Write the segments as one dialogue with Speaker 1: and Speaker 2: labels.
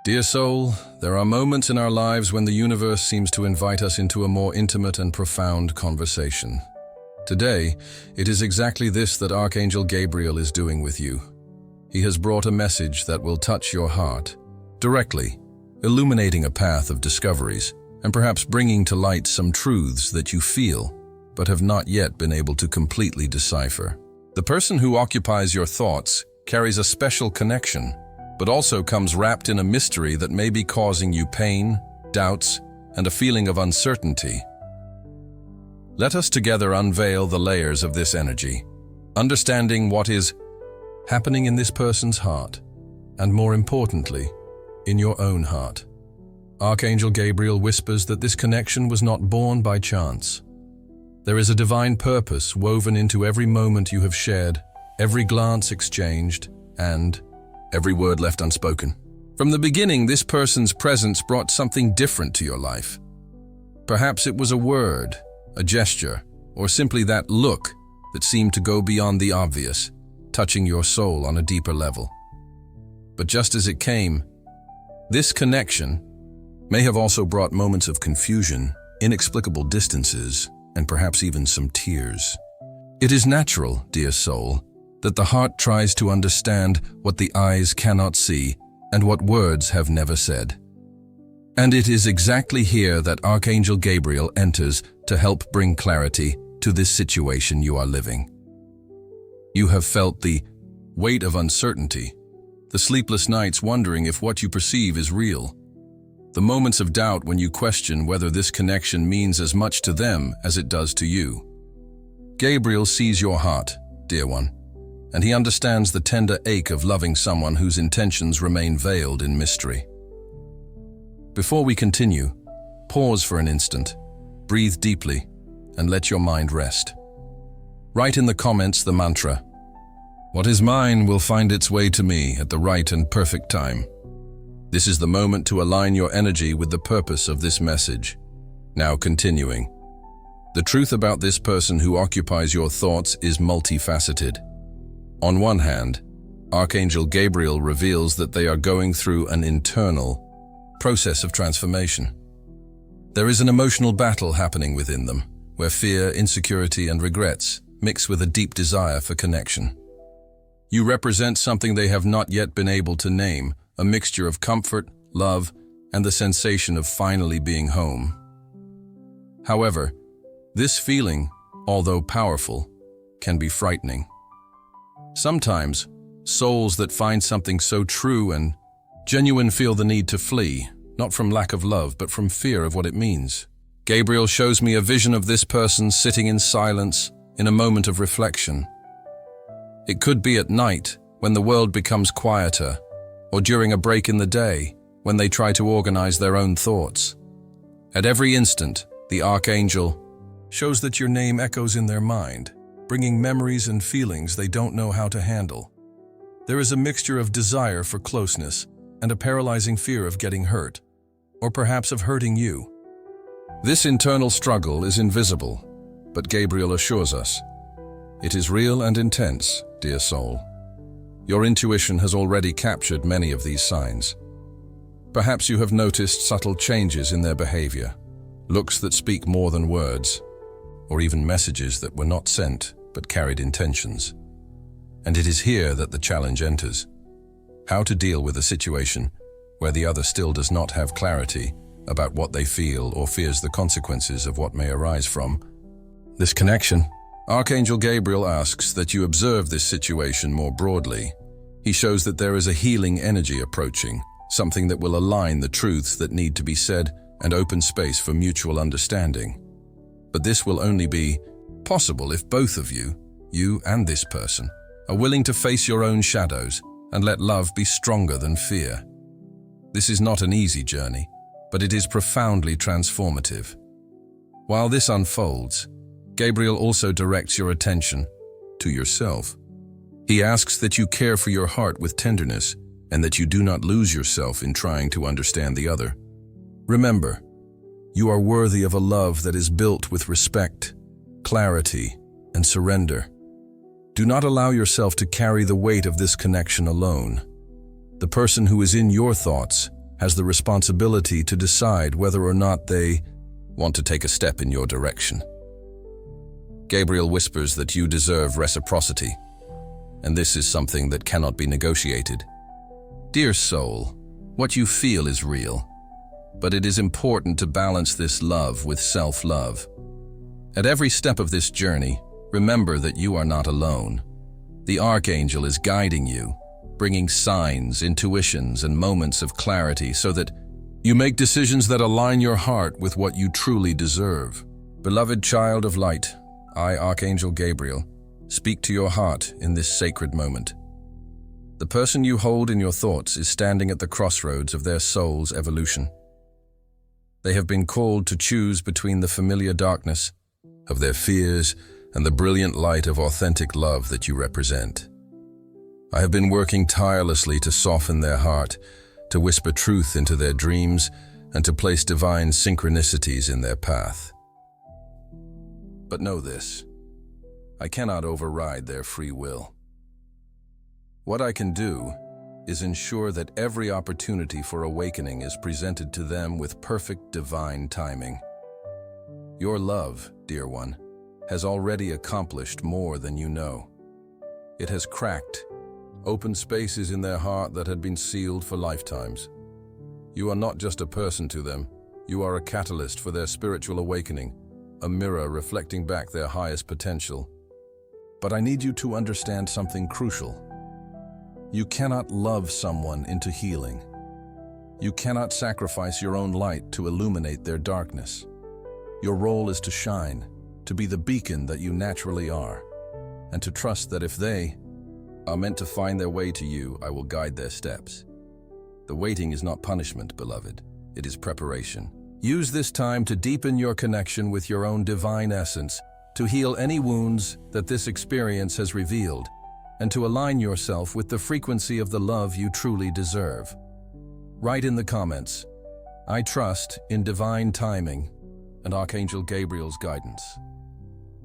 Speaker 1: Dear soul, there are moments in our lives when the universe seems to invite us into a more intimate and profound conversation. Today, it is exactly this that Archangel Gabriel is doing with you. He has brought a message that will touch your heart directly, illuminating a path of discoveries and perhaps bringing to light some truths that you feel but have not yet been able to completely decipher. The person who occupies your thoughts carries a special connection, but also comes wrapped in a mystery that may be causing you pain, doubts, and a feeling of uncertainty. Let us together unveil the layers of this energy, understanding what is happening in this person's heart, and more importantly, in your own heart. Archangel Gabriel whispers that this connection was not born by chance. There is a divine purpose woven into every moment you have shared, every glance exchanged, and every word left unspoken. From the beginning, this person's presence brought something different to your life. Perhaps it was a word, a gesture, or simply that look that seemed to go beyond the obvious, touching your soul on a deeper level. But just as it came, this connection may have also brought moments of confusion, inexplicable distances, and perhaps even some tears. It is natural, dear soul, that the heart tries to understand what the eyes cannot see and what words have never said. And it is exactly here that Archangel Gabriel enters to help bring clarity to this situation you are living. You have felt the weight of uncertainty, the sleepless nights wondering if what you perceive is real, the moments of doubt when you question whether this connection means as much to them as it does to you. Gabriel sees your heart, dear one, and he understands the tender ache of loving someone whose intentions remain veiled in mystery. Before we continue, pause for an instant, breathe deeply, and let your mind rest. Write in the comments the mantra, "What is mine will find its way to me at the right and perfect time." This is the moment to align your energy with the purpose of this message. Now continuing. The truth about this person who occupies your thoughts is multifaceted. On one hand, Archangel Gabriel reveals that they are going through an internal process of transformation. There is an emotional battle happening within them, where fear, insecurity, and regrets mix with a deep desire for connection. You represent something they have not yet been able to name, a mixture of comfort, love, and the sensation of finally being home. However, this feeling, although powerful, can be frightening. Sometimes, souls that find something so true and genuine feel the need to flee, not from lack of love, but from fear of what it means. Gabriel shows me a vision of this person sitting in silence in a moment of reflection. It could be at night, when the world becomes quieter, or during a break in the day, when they try to organize their own thoughts. At every instant, the Archangel shows that your name echoes in their mind, bringing memories and feelings they don't know how to handle. There is a mixture of desire for closeness and a paralyzing fear of getting hurt, or perhaps of hurting you. This internal struggle is invisible, but Gabriel assures us, it is real and intense, dear soul. Your intuition has already captured many of these signs. Perhaps you have noticed subtle changes in their behavior, looks that speak more than words, or even messages that were not sent but carried intentions. And it is here that the challenge enters. How to deal with a situation where the other still does not have clarity about what they feel or fears the consequences of what may arise from this connection. Archangel Gabriel asks that you observe this situation more broadly. He shows that there is a healing energy approaching, something that will align the truths that need to be said and open space for mutual understanding. But this will only be possible if both of you and this person, are willing to face your own shadows and let love be stronger than fear. This is not an easy journey, but it is profoundly transformative. While this unfolds, Gabriel also directs your attention to yourself. He asks that you care for your heart with tenderness and that you do not lose yourself in trying to understand the other. Remember, you are worthy of a love that is built with respect, clarity, and surrender. Do not allow yourself to carry the weight of this connection alone. The person who is in your thoughts has the responsibility to decide whether or not they want to take a step in your direction. Gabriel whispers that you deserve reciprocity, and this is something that cannot be negotiated. Dear soul, what you feel is real, but it is important to balance this love with self-love. At every step of this journey, remember that you are not alone. The Archangel is guiding you, bringing signs, intuitions, and moments of clarity so that you make decisions that align your heart with what you truly deserve. Beloved child of light, I, Archangel Gabriel, speak to your heart in this sacred moment. The person you hold in your thoughts is standing at the crossroads of their soul's evolution. They have been called to choose between the familiar darkness of their fears and the brilliant light of authentic love that you represent. I have been working tirelessly to soften their heart, to whisper truth into their dreams, and to place divine synchronicities in their path. But know this, I cannot override their free will. What I can do is ensure that every opportunity for awakening is presented to them with perfect divine timing. Your love, dear one, has already accomplished more than you know. It has cracked, opened spaces in their heart that had been sealed for lifetimes. You are not just a person to them, you are a catalyst for their spiritual awakening, a mirror reflecting back their highest potential. But I need you to understand something crucial. You cannot love someone into healing. You cannot sacrifice your own light to illuminate their darkness. Your role is to shine, to be the beacon that you naturally are, and to trust that if they are meant to find their way to you, I will guide their steps. The waiting is not punishment, beloved. It is preparation. Use this time to deepen your connection with your own divine essence, to heal any wounds that this experience has revealed, and to align yourself with the frequency of the love you truly deserve. Write in the comments, I trust in divine timing and Archangel Gabriel's guidance.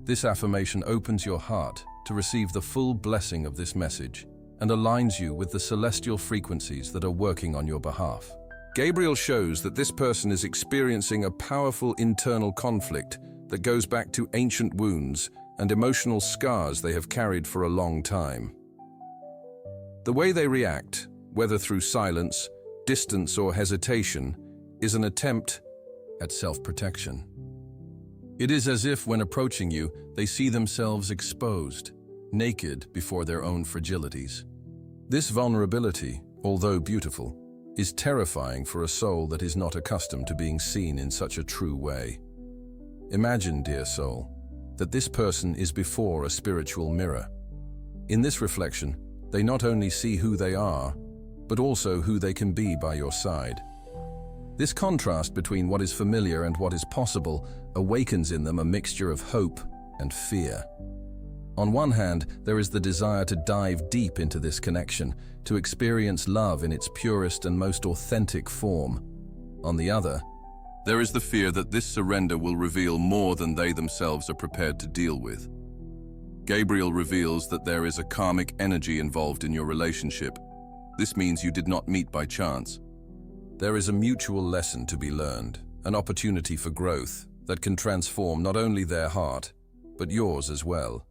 Speaker 1: This affirmation opens your heart to receive the full blessing of this message and aligns you with the celestial frequencies that are working on your behalf. Gabriel shows that this person is experiencing a powerful internal conflict that goes back to ancient wounds and emotional scars they have carried for a long time. The way they react, whether through silence, distance, or hesitation, is an attempt at self-protection. It is as if when approaching you, they see themselves exposed, naked before their own fragilities. This vulnerability, although beautiful, is terrifying for a soul that is not accustomed to being seen in such a true way. Imagine, dear soul, that this person is before a spiritual mirror. In this reflection, they not only see who they are, but also who they can be by your side. This contrast between what is familiar and what is possible awakens in them a mixture of hope and fear. On one hand, there is the desire to dive deep into this connection, to experience love in its purest and most authentic form. On the other, there is the fear that this surrender will reveal more than they themselves are prepared to deal with. Gabriel reveals that there is a karmic energy involved in your relationship. This means you did not meet by chance. There is a mutual lesson to be learned, an opportunity for growth that can transform not only their heart, but yours as well.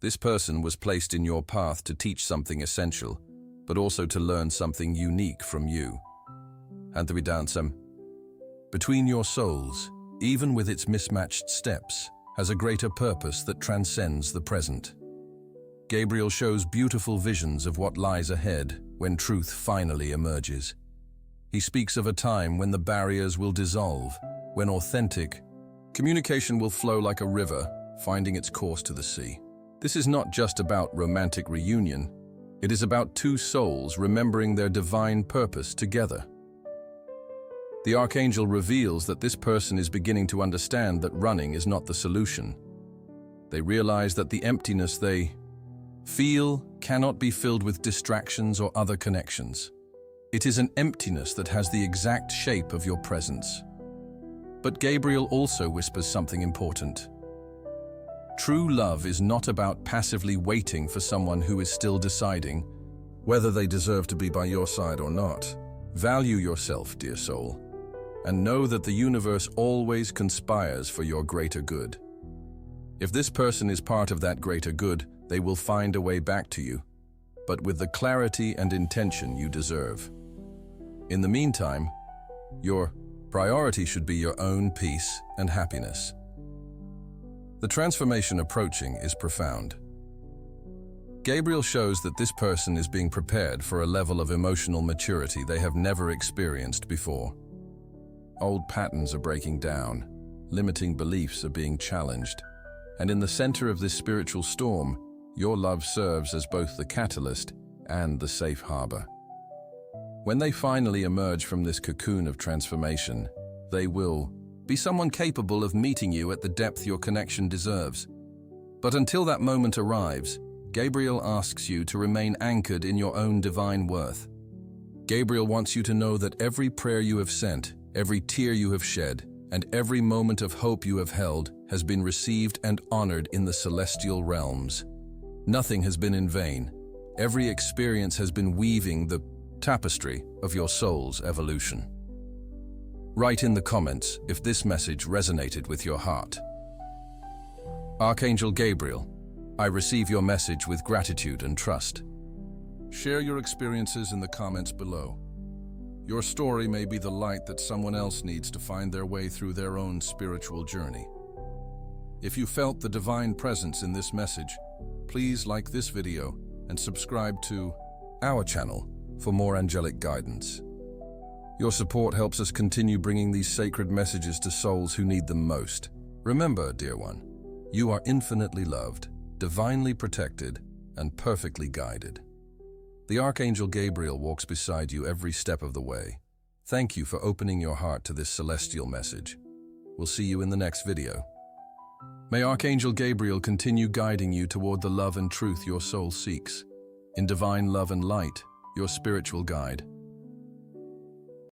Speaker 1: This person was placed in your path to teach something essential, but also to learn something unique from you. Antavidansam. Between your souls, even with its mismatched steps, has a greater purpose that transcends the present. Gabriel shows beautiful visions of what lies ahead when truth finally emerges. He speaks of a time when the barriers will dissolve, when authentic communication will flow like a river, finding its course to the sea. This is not just about romantic reunion, it is about two souls remembering their divine purpose together. The Archangel reveals that this person is beginning to understand that running is not the solution. They realize that the emptiness they feel cannot be filled with distractions or other connections. It is an emptiness that has the exact shape of your presence. But Gabriel also whispers something important. True love is not about passively waiting for someone who is still deciding whether they deserve to be by your side or not. Value yourself, dear soul, and know that the universe always conspires for your greater good. If this person is part of that greater good, they will find a way back to you, but with the clarity and intention you deserve. In the meantime, your priority should be your own peace and happiness. The transformation approaching is profound. Gabriel shows that this person is being prepared for a level of emotional maturity they have never experienced before. Old patterns are breaking down, limiting beliefs are being challenged, and in the center of this spiritual storm, your love serves as both the catalyst and the safe harbor. When they finally emerge from this cocoon of transformation, they will be someone capable of meeting you at the depth your connection deserves. But until that moment arrives, Gabriel asks you to remain anchored in your own divine worth. Gabriel wants you to know that every prayer you have sent, every tear you have shed, and every moment of hope you have held has been received and honored in the celestial realms. Nothing has been in vain. Every experience has been weaving the tapestry of your soul's evolution. Write in the comments if this message resonated with your heart. Archangel Gabriel, I receive your message with gratitude and trust. Share your experiences in the comments below. Your story may be the light that someone else needs to find their way through their own spiritual journey. If you felt the divine presence in this message, please like this video and subscribe to our channel for more angelic guidance. Your support helps us continue bringing these sacred messages to souls who need them most. Remember, dear one, you are infinitely loved, divinely protected, and perfectly guided. The Archangel Gabriel walks beside you every step of the way. Thank you for opening your heart to this celestial message. We'll see you in the next video. May Archangel Gabriel continue guiding you toward the love and truth your soul seeks. In divine love and light, your spiritual guide.